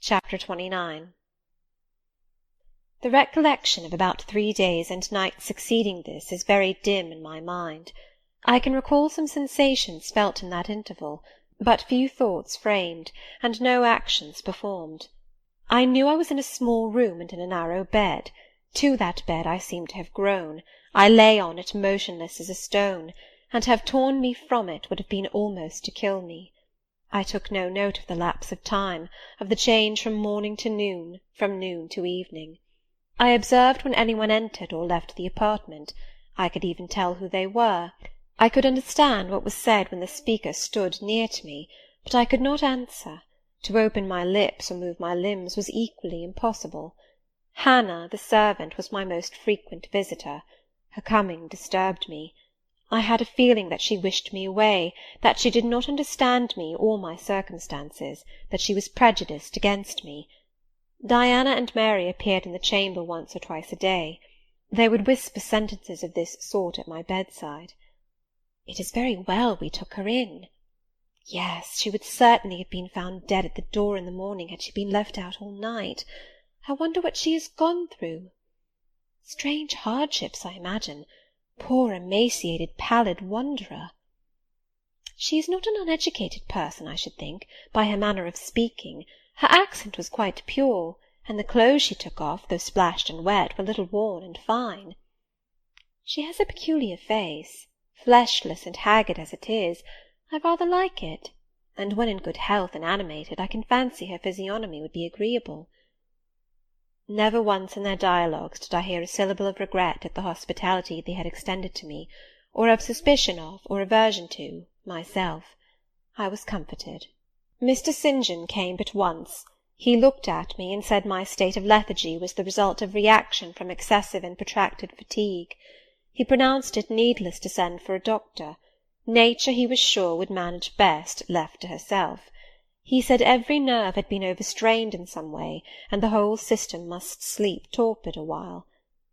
Chapter 29. The recollection of about 3 days and nights succeeding this is very dim in my mind. I can recall some sensations felt in that interval, but few thoughts framed, and no actions performed. I knew I was in a small room and in a narrow bed. To that bed I seemed to have grown. I lay on it motionless as a stone, and to have torn me from it would have been almost to kill me. I took no note of the lapse of time, of the change from morning to noon, from noon to evening. I observed when any one entered or left the apartment. I could even tell who they were. I could understand what was said when the speaker stood near to me, but I could not answer. To open my lips or move my limbs was equally impossible. Hannah, the servant, was my most frequent visitor. Her coming disturbed me. I had a feeling that she wished me away, that she did not understand me or my circumstances, that she was prejudiced against me. Diana and Mary appeared in the chamber once or twice a day. They would whisper sentences of this sort at my bedside. "It is very well we took her in." "Yes, she would certainly have been found dead at the door in the morning had she been left out all night. I wonder what she has gone through. Strange hardships, I imagine. Poor emaciated pallid wanderer. She is not an uneducated person, I should think, by her manner of speaking. Her accent was quite pure, and the clothes she took off, though splashed and wet, were little worn and fine. She has a peculiar face, fleshless and haggard as it is. I rather like it, and when in good health and animated, I can fancy her physiognomy would be agreeable." Never once in their dialogues did I hear a syllable of regret at the hospitality they had extended to me, or of suspicion of, or aversion to, myself. I was comforted. Mr. St. John came but once. He looked at me, and said my state of lethargy was the result of reaction from excessive and protracted fatigue. He pronounced it needless to send for a doctor. Nature, he was sure, would manage best, left to herself. He said every nerve had been overstrained in some way, and the whole system must sleep torpid a while.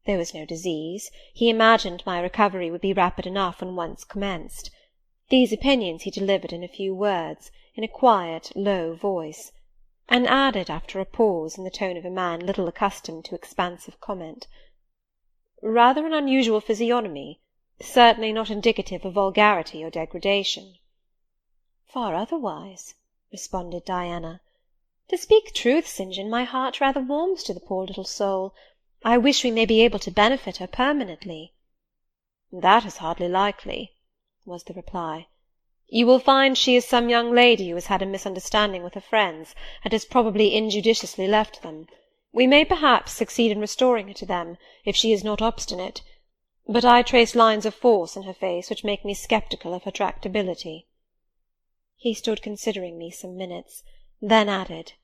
There was no disease. He imagined my recovery would be rapid enough when once commenced. These opinions he delivered in a few words, in a quiet, low voice, and added, after a pause, in the tone of a man little accustomed to expansive comment, "Rather an unusual physiognomy, certainly not indicative of vulgarity or degradation." "Far otherwise," responded Diana. "To speak truth, St. John, my heart rather warms to the poor little soul. I wish we may be able to benefit her permanently." "That is hardly likely," was the reply. "You will find she is some young lady who has had a misunderstanding with her friends, and has probably injudiciously left them. We may perhaps succeed in restoring her to them, if she is not obstinate, but I trace lines of force in her face which make me sceptical of her tractability." He stood considering me some minutes, then added,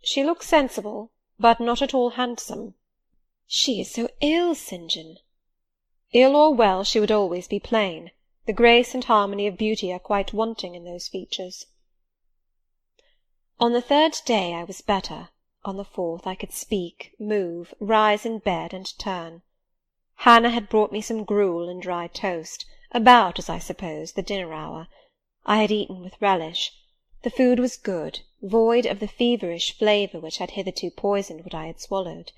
"She looks sensible, but not at all handsome." "She is so ill, St. John." "Ill or well, she would always be plain. The grace and harmony of beauty are quite wanting in those features." On the 3rd day I was better. On the 4th I could speak, move, rise in bed, and turn. Hannah had brought me some gruel and dry toast, about, as I suppose, the dinner hour. I had eaten with relish. The food was good, void of the feverish flavour which had hitherto poisoned what I had swallowed.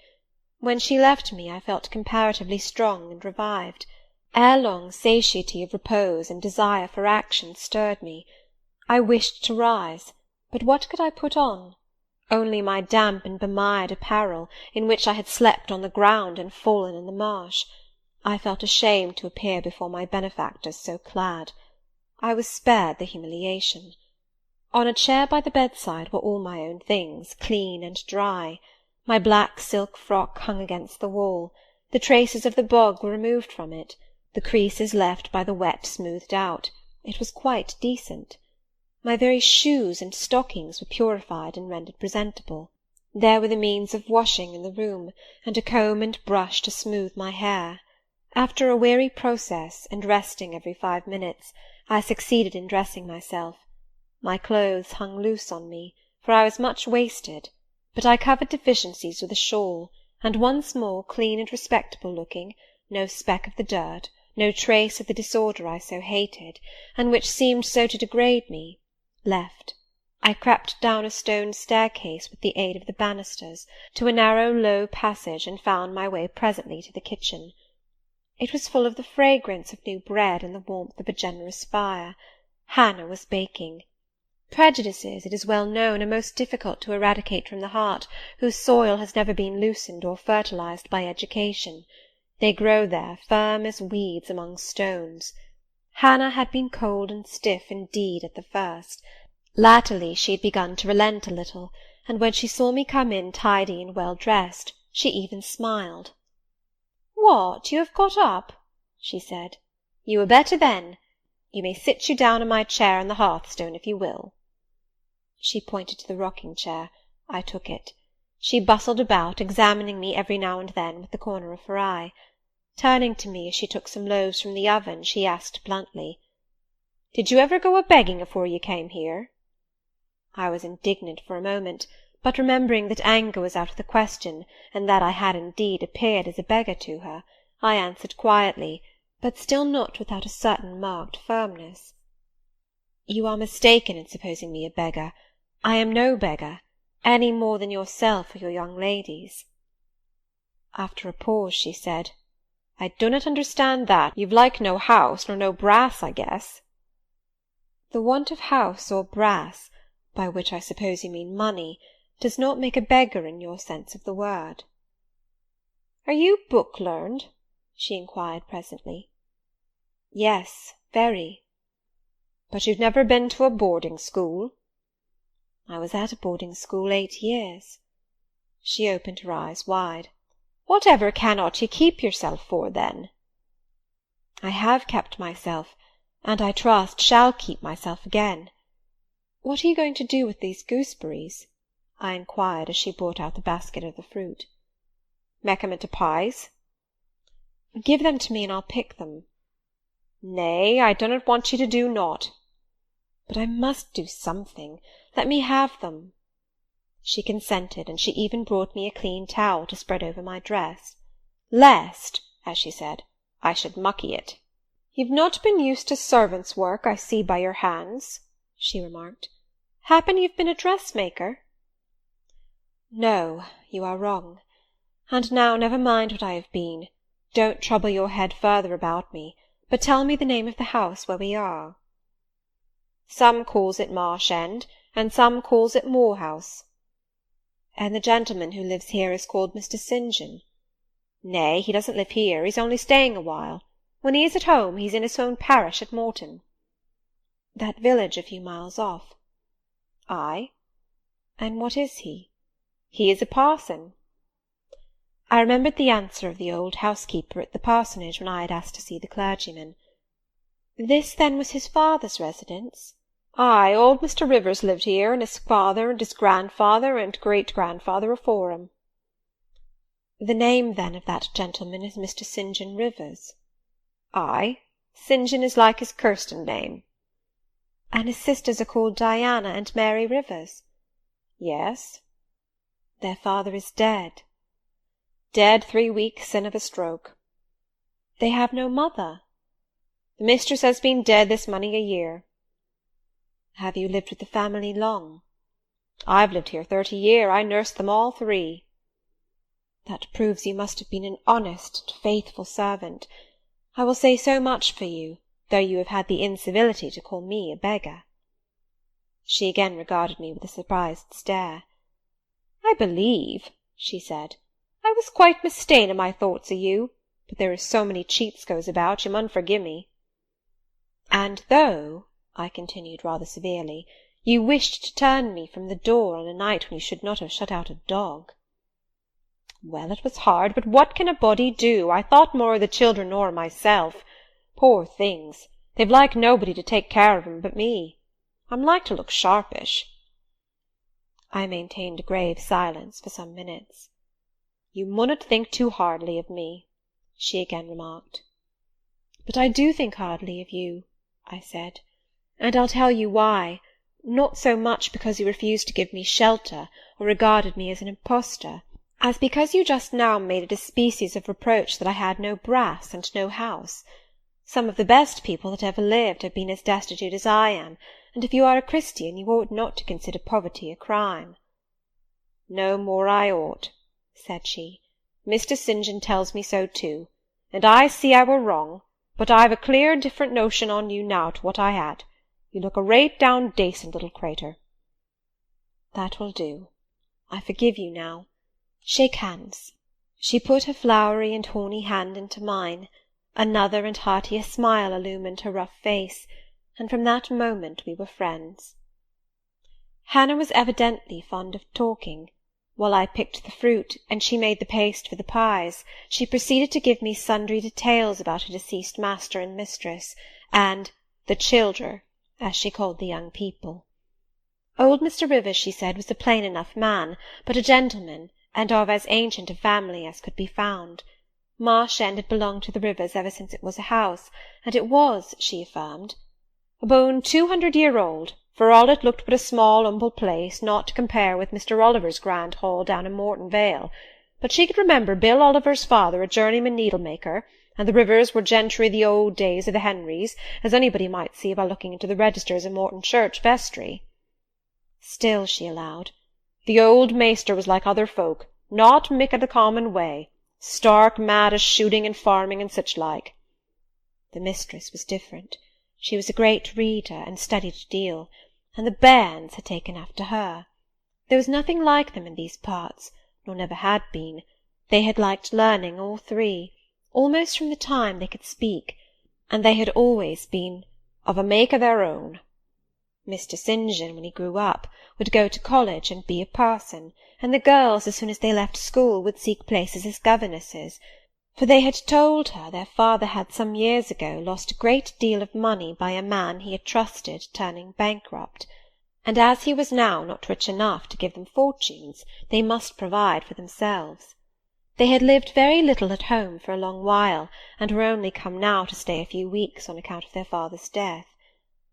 When she left me, I felt comparatively strong and revived. Ere long, satiety of repose and desire for action stirred me. I wished to rise, but what could I put on? Only my damp and bemired apparel, in which I had slept on the ground and fallen in the marsh. I felt ashamed to appear before my benefactors so clad. I was spared the humiliation. On a chair by the bedside were all my own things, clean and dry. My black silk frock hung against the wall. The traces of the bog were removed from it, the creases left by the wet smoothed out. It was quite decent. My very shoes and stockings were purified and rendered presentable. There were the means of washing in the room, and a comb and brush to smooth my hair. After a weary process, and resting every 5 minutes, I succeeded in dressing myself. My clothes hung loose on me, for I was much wasted, but I covered deficiencies with a shawl, and once more clean and respectable looking, no speck of the dirt, no trace of the disorder I so hated, and which seemed so to degrade me, left. I crept down a stone staircase with the aid of the banisters to a narrow low passage, and found my way presently to the kitchen. It was full of the fragrance of new bread and the warmth of a generous fire. Hannah was baking. Prejudices, it is well known, are most difficult to eradicate from the heart, whose soil has never been loosened or fertilized by education. They grow there, firm as weeds among stones. Hannah had been cold and stiff indeed at the first. Latterly she had begun to relent a little, and when she saw me come in tidy and well dressed, she even smiled. "What, you have got up?" she said. "You were better then. You may sit you down on my chair on the hearthstone if you will." She pointed to the rocking-chair. I took it. She bustled about, examining me every now and then with the corner of her eye. Turning to me as she took some loaves from the oven, she asked bluntly, "Did you ever go a-begging afore you came here?" I was indignant for a moment, but remembering that anger was out of the question, and that I had indeed appeared as a beggar to her, I answered quietly, but still not without a certain marked firmness. "You are mistaken in supposing me a beggar. I am no beggar, any more than yourself or your young ladies." After a pause she said, "I dunnot understand that. You've like no house nor no brass, I guess." "The want of house or brass, by which I suppose you mean money, does not make a beggar in your sense of the word." "Are you book-learned?" she inquired presently. "Yes, very." "But you've never been to a boarding-school?" "I was at a boarding-school 8 years." She opened her eyes wide. "Whatever cannot you keep yourself for, then?" "I have kept myself, and I trust shall keep myself again. What are you going to do with these gooseberries?" I inquired as she brought out the basket of the fruit. "Mek 'em into pies." "Give them to me, and I'll pick them." "Nay, I dunnot want you to do nought." "But I must do something. Let me have them." She consented, and she even brought me a clean towel to spread over my dress, "lest," as she said, "I should mucky it." "You've not been used to servants' work, I see by your hands," she remarked. "Happen you've been a dressmaker?" "No, you are wrong. And now never mind what I have been. Don't trouble your head further about me, but tell me the name of the house where we are." "Some calls it Marsh End, and some calls it Moor House." "And the gentleman who lives here is called Mr. St. John?" "Nay, he doesn't live here. He's only staying a while. When he is at home, he's in his own parish at Morton." "That village a few miles off?" "Ay." "And what is he?" "He is a parson." I remembered the answer of the old housekeeper at the parsonage when I had asked to see the clergyman. This, then, was his father's residence? Ay, old Mr. Rivers lived here, and his father and his grandfather and great-grandfather afore him." "The name, then, of that gentleman is Mr. St. John Rivers?" "Ay, St. John is like his Kirsten name." "And his sisters are called Diana and Mary Rivers?" "Yes." "Their father is dead?" "Dead 3 weeks sin' of a stroke." "They have no mother?" "The mistress has been dead this many a year." "Have you lived with the family long?" "I've lived here 30 year. I nursed them all 3. "That proves you must have been an honest and faithful servant. I will say so much for you, though you have had the incivility to call me a beggar." She again regarded me with a surprised stare. "I believe," she said, "I was quite mista'en in my thoughts o' you, but there is so many cheats goes about, you mun forgi'e me." "And though," I continued rather severely, "you wished to turn me from the door on a night when you should not have shut out a dog." "Well, it was hard, but what can a body do? I thought more o' the children nor o' myself. Poor things, they've like nobody to take care of 'em but me. I'm like to look sharpish." I maintained a grave silence for some minutes. "You munnot think too hardly of me," she again remarked. "But I do think hardly of you," I said, "and I'll tell you why. Not so much because you refused to give me shelter, or regarded me as an impostor, as because you just now made it a species of reproach that I had no brass and no house. Some of the best people that ever lived have been as destitute as I am, and if you are a Christian you ought not to consider poverty a crime." "No more I ought," said she. "Mr. St. John tells me so too, and I see I were wrong, but I've a clear different notion on you now to what I had. You look a rate down dacent little crater." "That will do. I forgive you now. Shake hands." She put her flowery and horny hand into mine. Another and heartier smile illumined her rough face, and from that moment we were friends. Hannah was evidently fond of talking. While I picked the fruit, and she made the paste for the pies, she proceeded to give me sundry details about her deceased master and mistress, and the "childer," as she called the young people. Old Mr. Rivers, she said, was a plain enough man, but a gentleman, and of as ancient a family as could be found. Marsh End had belonged to the Rivers ever since it was a house, and it was, she affirmed, "abone 200 year old, for all it looked but a small humble place, not to compare with Mr. Oliver's grand hall down in Morton Vale. But she could remember Bill Oliver's father a journeyman needle-maker, and the Rivers were gentry the old days of the Henrys, as anybody might see by looking into the registers of Morton Church vestry." Still, she allowed, "the old maester was like other folk, not mick o' the common way, stark mad o' shooting and farming and such like." The mistress was different. She was a great reader, and studied a deal, and the bairns had taken after her. There was nothing like them in these parts, nor never had been. They had liked learning, all three, almost from the time they could speak, and they had always been "of a make o' their own." Mr. St. John, when he grew up, would go to college and be a parson, and the girls, as soon as they left school, would seek places as governesses, for they had told her their father had some years ago lost a great deal of money by a man he had trusted turning bankrupt, and as he was now not rich enough to give them fortunes, they must provide for themselves. They had lived very little at home for a long while, and were only come now to stay a few weeks on account of their father's death.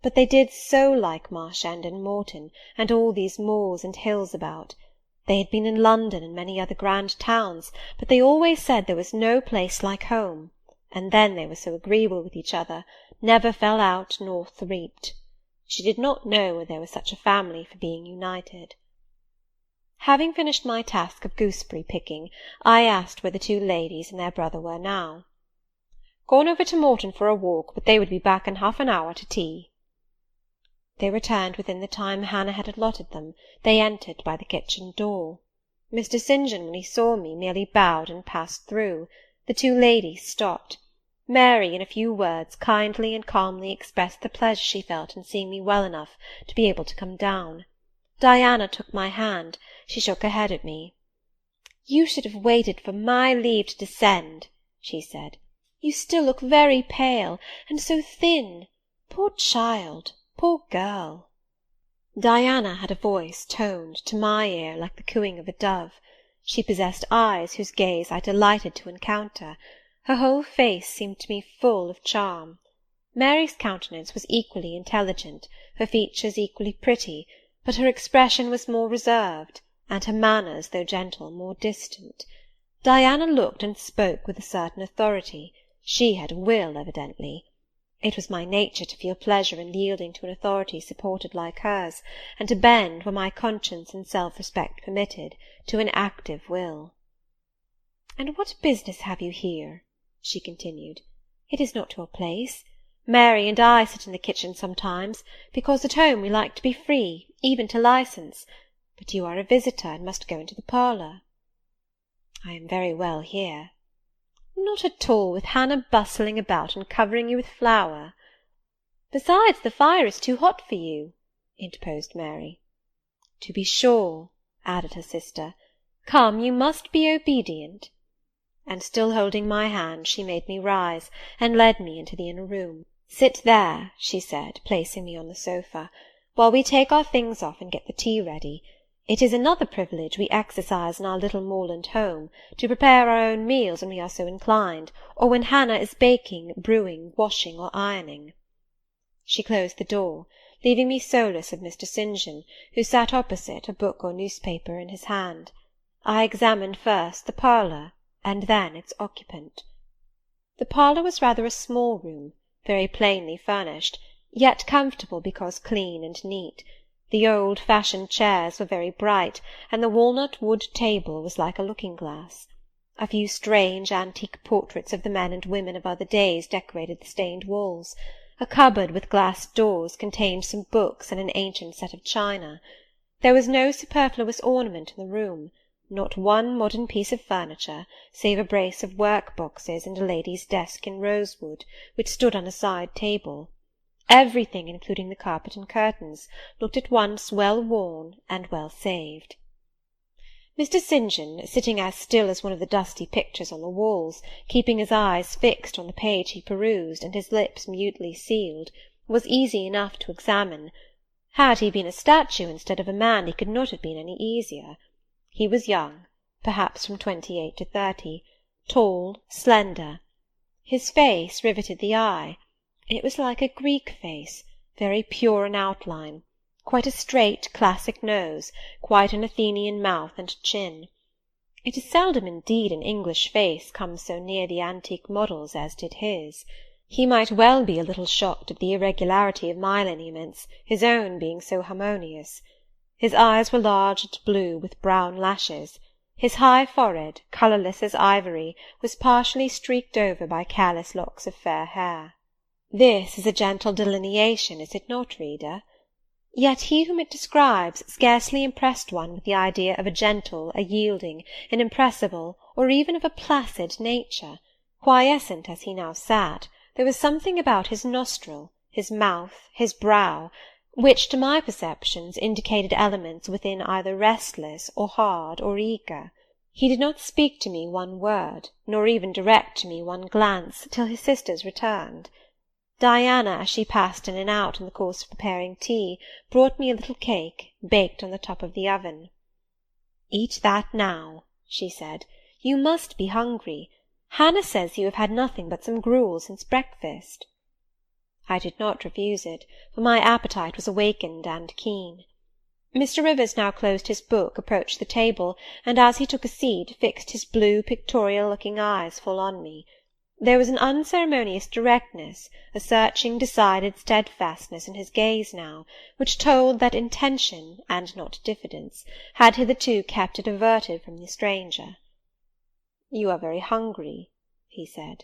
But they did so like Marsh End and Morton, and all these moors and hills about. They had been in London and many other grand towns, but they always said there was no place like home, and then they were so agreeable with each other, never fell out nor threaped. She did not know there was such a family for being united. Having finished my task of gooseberry picking, I asked where the two ladies and their brother were now. "Gone over to Morton for a walk, but they would be back in half an hour to tea." They returned within the time Hannah had allotted them. They entered by the kitchen door. Mr. St. John, when he saw me, merely bowed and passed through. The two ladies stopped. Mary, in a few words, kindly and calmly expressed the pleasure she felt in seeing me well enough to be able to come down. Diana took my hand. She shook her head at me. "You should have waited for my leave to descend," she said. "You still look very pale, and so thin. Poor child! Poor girl!" Diana had a voice toned, to my ear, like the cooing of a dove. She possessed eyes whose gaze I delighted to encounter. Her whole face seemed to me full of charm. Mary's countenance was equally intelligent, her features equally pretty, but her expression was more reserved, and her manners, though gentle, more distant. Diana looked and spoke with a certain authority. She had will, evidently. It was my nature to feel pleasure in yielding to an authority supported like hers, and to bend, where my conscience and self-respect permitted, to an active will. "And what business have you here?" she continued. "It is not your place. Mary and I sit in the kitchen sometimes, because at home we like to be free, even to licence. But you are a visitor, and must go into the parlour." "I am very well here." "Not at all, with Hannah bustling about and covering you with flour." "Besides, the fire is too hot for you," interposed Mary. "To be sure," added her sister. "Come, you must be obedient." And still holding my hand, she made me rise, and led me into the inner room. "Sit there," she said, placing me on the sofa, "while we take our things off and get the tea ready. It is another privilege we exercise in our little moorland home, to prepare our own meals when we are so inclined, or when Hannah is baking, brewing, washing, or ironing." She closed the door, leaving me solus of Mr. St. John, who sat opposite, a book or newspaper in his hand. I examined first the parlour, and then its occupant. The parlour was rather a small room, very plainly furnished, yet comfortable because clean and neat. The old-fashioned chairs were very bright, and the walnut-wood table was like a looking-glass. A few strange antique portraits of the men and women of other days decorated the stained walls. A cupboard with glass doors contained some books and an ancient set of china. There was no superfluous ornament in the room, not one modern piece of furniture, save a brace of work-boxes and a lady's desk in rosewood, which stood on a side table. Everything, including the carpet and curtains, looked at once well worn and well saved. Mr. St. John, sitting as still as one of the dusty pictures on the walls, keeping his eyes fixed on the page he perused, and his lips mutely sealed, was easy enough to examine. Had he been a statue instead of a man, he could not have been any easier. He was young, perhaps from 28 to 30, tall, slender. His face riveted the eye. It was like a Greek face, very pure in outline, quite a straight classic nose, quite an Athenian mouth and chin. It is seldom indeed an English face comes so near the antique models as did his. He might well be a little shocked at the irregularity of my lineaments, his own being so harmonious. His eyes were large and blue, with brown lashes. His high forehead, colourless as ivory, was partially streaked over by careless locks of fair hair. This is a gentle delineation, is it not, reader? Yet he whom it describes scarcely impressed one with the idea of a gentle, a yielding, an impressible, or even of a placid nature. Quiescent as he now sat, there was something about his nostril, his mouth, his brow, which to my perceptions indicated elements within either restless or hard or eager. He did not speak to me one word, nor even direct to me one glance, till his sisters returned. Diana, as she passed in and out in the course of preparing tea, brought me a little cake, baked on the top of the oven. "Eat that now," she said. "You must be hungry. Hannah says you have had nothing but some gruel since breakfast." I did not refuse it, for my appetite was awakened and keen. Mr. Rivers now closed his book, approached the table, and as he took a seat, fixed his blue, pictorial-looking eyes full on me. There was an unceremonious directness, a searching, decided steadfastness in his gaze now, which told that intention, and not diffidence, had hitherto kept it averted from the stranger. "You are very hungry," he said.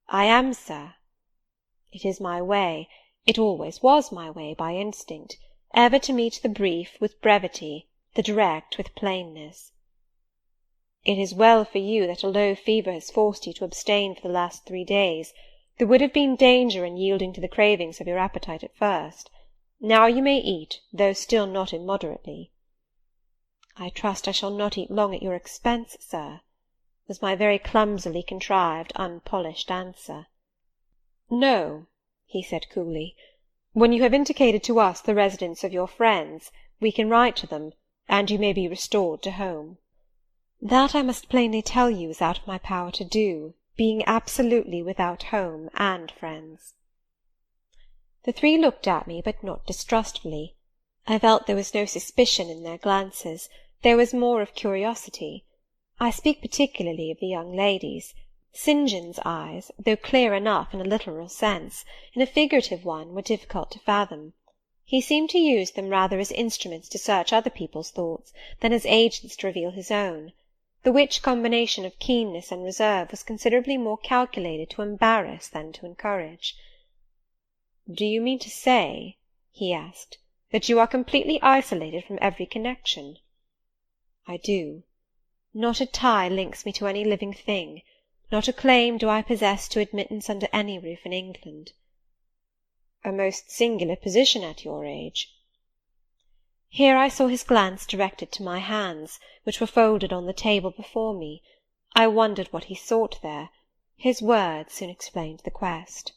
"I am, sir." It is my way, it always was my way by instinct, ever to meet the brief with brevity, the direct with plainness. "It is well for you that a low fever has forced you to abstain for the last 3 days. There would have been danger in yielding to the cravings of your appetite at first. Now you may eat, though still not immoderately." "I trust I shall not eat long at your expense, sir," was my very clumsily contrived, unpolished answer. "No," he said coolly. "When you have indicated to us the residence of your friends, we can write to them, and you may be restored to home." "That I must plainly tell you is out of my power to do, being absolutely without home and friends." The three looked at me, but not distrustfully. I felt there was no suspicion in their glances, there was more of curiosity. I speak particularly of the young ladies. St. John's eyes, though clear enough in a literal sense, in a figurative one were difficult to fathom. He seemed to use them rather as instruments to search other people's thoughts than as agents to reveal his own, the which combination of keenness and reserve was considerably more calculated to embarrass than to encourage. "Do you mean to say," he asked, "that you are completely isolated from every connection?" "I do. Not a tie links me to any living thing. Not a claim do I possess to admittance under any roof in England." "A most singular position at your age." Here I saw his glance directed to my hands, which were folded on the table before me. I wondered what he sought there. His words soon explained the quest.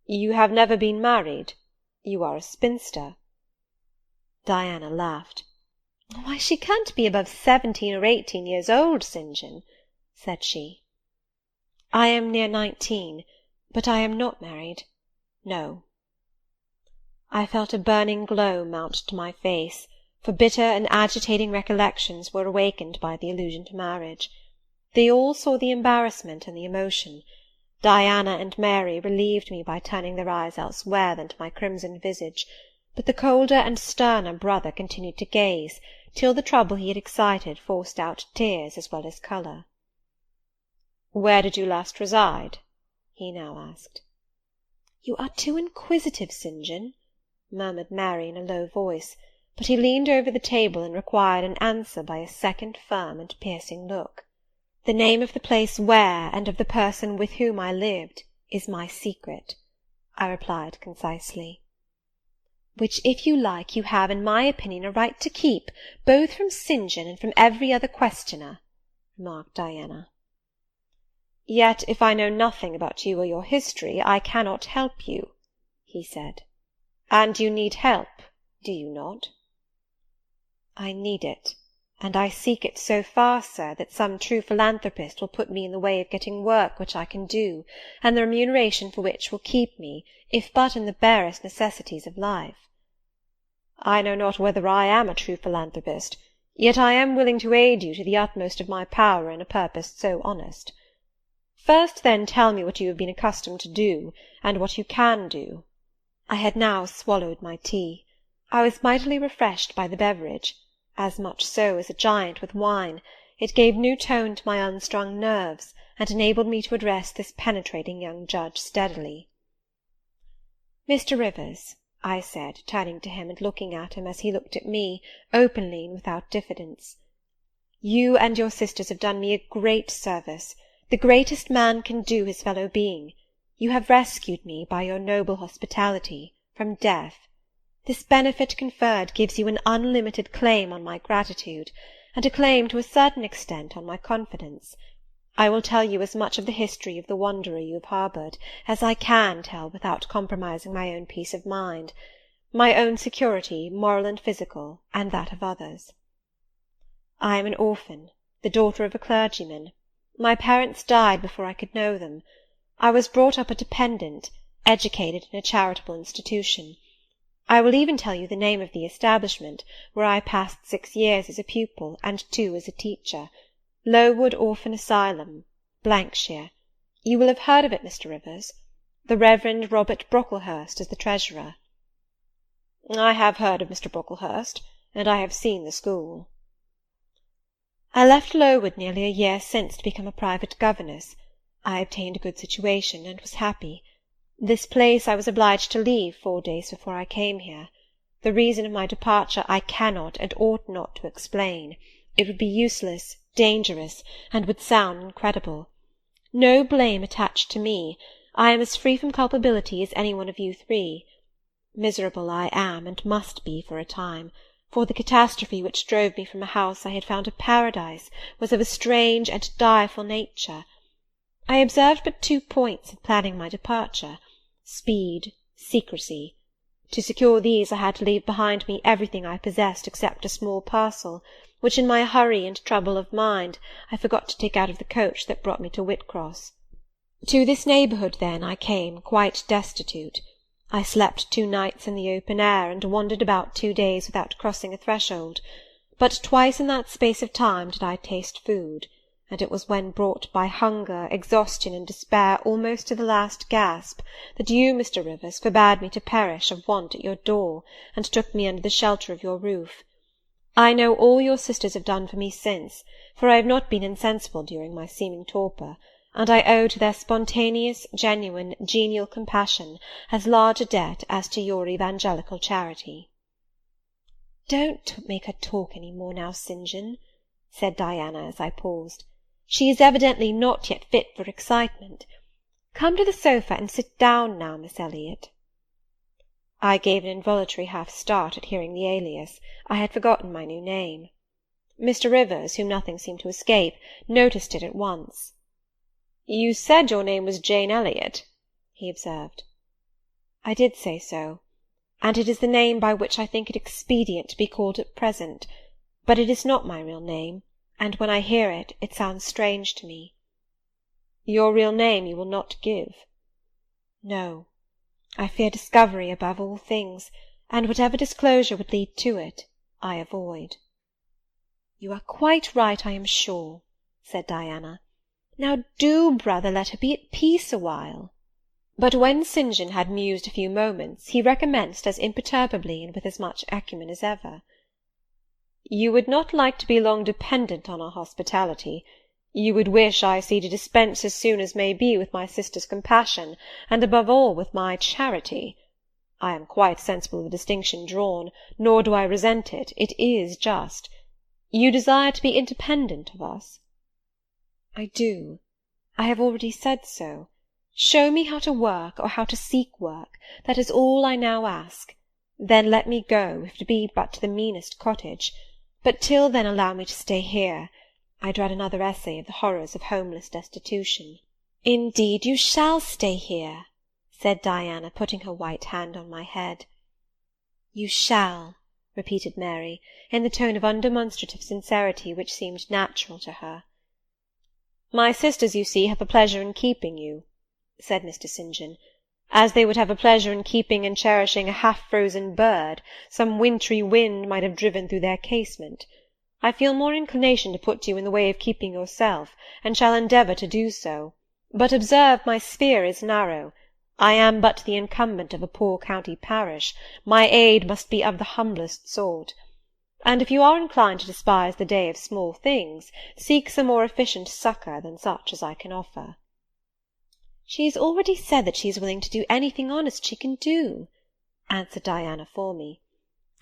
"You have never been married? You are a spinster?" Diana laughed. "Why, she can't be above 17 or 18 years old, St. John," said she. "I am near 19, but I am not married. No." I felt a burning glow mount to my face, for bitter and agitating recollections were awakened by the allusion to marriage. They all saw the embarrassment and the emotion. Diana and Mary relieved me by turning their eyes elsewhere than to my crimson visage, but the colder and sterner brother continued to gaze, till the trouble he had excited forced out tears as well as colour. "Where did you last reside?" he now asked. "You are too inquisitive, St. John," murmured Mary in a low voice, but he leaned over the table and required an answer by a second firm and piercing look. "The name of the place where, and of the person with whom I lived, is my secret," I replied concisely. "Which, if you like, you have, in my opinion, a right to keep, both from St. John and from every other questioner," remarked Diana. "Yet, if I know nothing about you or your history, I cannot help you," he said. "And you need help, do you not?" "I need it, and I seek it so far, sir, that some true philanthropist will put me in the way of getting work which I can do, and the remuneration for which will keep me, if but in the barest necessities of life." "I know not whether I am a true philanthropist, yet I am willing to aid you to the utmost of my power in a purpose so honest. First, then, tell me what you have been accustomed to do, and what you can do." I had now swallowed my tea. I was mightily refreshed by the beverage, as much so as a giant with wine. It gave new tone to my unstrung nerves, and enabled me to address this penetrating young judge steadily. "Mr. Rivers," I said, turning to him and looking at him as he looked at me, openly and without diffidence, "you and your sisters have done me a great service, the greatest man can do his fellow being. You have rescued me, by your noble hospitality, from death. This benefit conferred gives you an unlimited claim on my gratitude, and a claim to a certain extent on my confidence. I will tell you as much of the history of the wanderer you have harboured, as I can tell without compromising my own peace of mind, my own security, moral and physical, and that of others. I am an orphan, the daughter of a clergyman. My parents died before I could know them. I was brought up a dependent, educated in a charitable institution. I will even tell you the name of the establishment, where I passed 6 years as a pupil and 2 as a teacher, Lowood Orphan Asylum, shire. You will have heard of it, Mr. Rivers. The Reverend Robert Brocklehurst is the treasurer." "I have heard of Mr. Brocklehurst, and I have seen the school." "I left Lowood nearly a year since to become a private governess. I obtained a good situation, and was happy. This place I was obliged to leave 4 days before I came here. The reason of my departure I cannot and ought not to explain. It would be useless, dangerous, and would sound incredible. No blame attached to me. I am as free from culpability as any one of you 3. Miserable I am, and must be for a time, for the catastrophe which drove me from a house I had found a paradise was of a strange and direful nature. I observed but 2 points in planning my departure: speed, secrecy. To secure these I had to leave behind me everything I possessed except a small parcel, which in my hurry and trouble of mind I forgot to take out of the coach that brought me to Whitcross. To this neighbourhood, then, I came, quite destitute. I slept 2 nights in the open air, and wandered about 2 days without crossing a threshold. But twice in that space of time did I taste food, and it was when brought by hunger, exhaustion, and despair almost to the last gasp, that you, Mr. Rivers, forbade me to perish of want at your door, and took me under the shelter of your roof. I know all your sisters have done for me since, for I have not been insensible during my seeming torpor, and I owe to their spontaneous, genuine, genial compassion as large a debt as to your evangelical charity." "Don't make her talk any more now, St. John," said Diana as I paused. "She is evidently not yet fit for excitement. Come to the sofa and sit down now, Miss Elliot." I gave an involuntary half-start at hearing the alias. I had forgotten my new name. Mr. Rivers, whom nothing seemed to escape, noticed it at once. "You said your name was Jane Elliot," he observed. "I did say so, and it is the name by which I think it expedient to be called at present, but it is not my real name, and when I hear it, it sounds strange to me." "Your real name you will not give?" "No. I fear discovery above all things, and whatever disclosure would lead to it, I avoid." "You are quite right, I am sure," said Diana. Now do, brother, let her be at peace a while." But when St. John had mused a few moments, he recommenced as imperturbably and with as much acumen as ever. "You would not like to be long dependent on our hospitality. You would wish, I see, to dispense as soon as may be with my sister's compassion, and above all with my charity. I am quite sensible of the distinction drawn, nor do I resent it. It is just. You desire to be independent of us?" "I do. I have already said so. Show me how to work, or how to seek work. That is all I now ask. Then let me go, if it be but to the meanest cottage. But till then allow me to stay here. I dread another essay of the horrors of homeless destitution." "Indeed you shall stay here," said Diana, putting her white hand on my head. "You shall," repeated Mary, in the tone of undemonstrative sincerity which seemed natural to her. "My sisters, you see, have a pleasure in keeping you," said Mr. St. John, "as they would have a pleasure in keeping and cherishing a half-frozen bird some wintry wind might have driven through their casement. I feel more inclination to put you in the way of keeping yourself, and shall endeavour to do so. But observe, my sphere is narrow. I am but the incumbent of a poor county parish. My aid must be of the humblest sort. And if you are inclined to despise the day of small things, seek some more efficient succour than such as I can offer." "She has already said that she is willing to do anything honest she can do," answered Diana for me.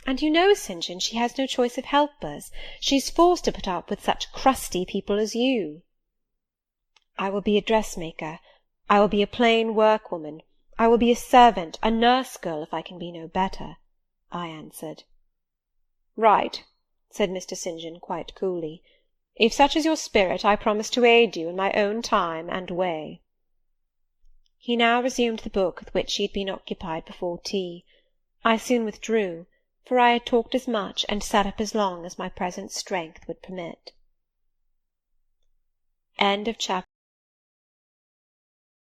"And you know, St. John, she has no choice of helpers. She is forced to put up with such crusty people as you." "I will be a dressmaker. I will be a plain workwoman. I will be a servant, a nurse-girl, if I can be no better," I answered. "Right," said Mr. St. John, quite coolly. "If such is your spirit, I promise to aid you in my own time and way." He now resumed the book with which he had been occupied before tea. I soon withdrew, for I had talked as much and sat up as long as my present strength would permit. Chapter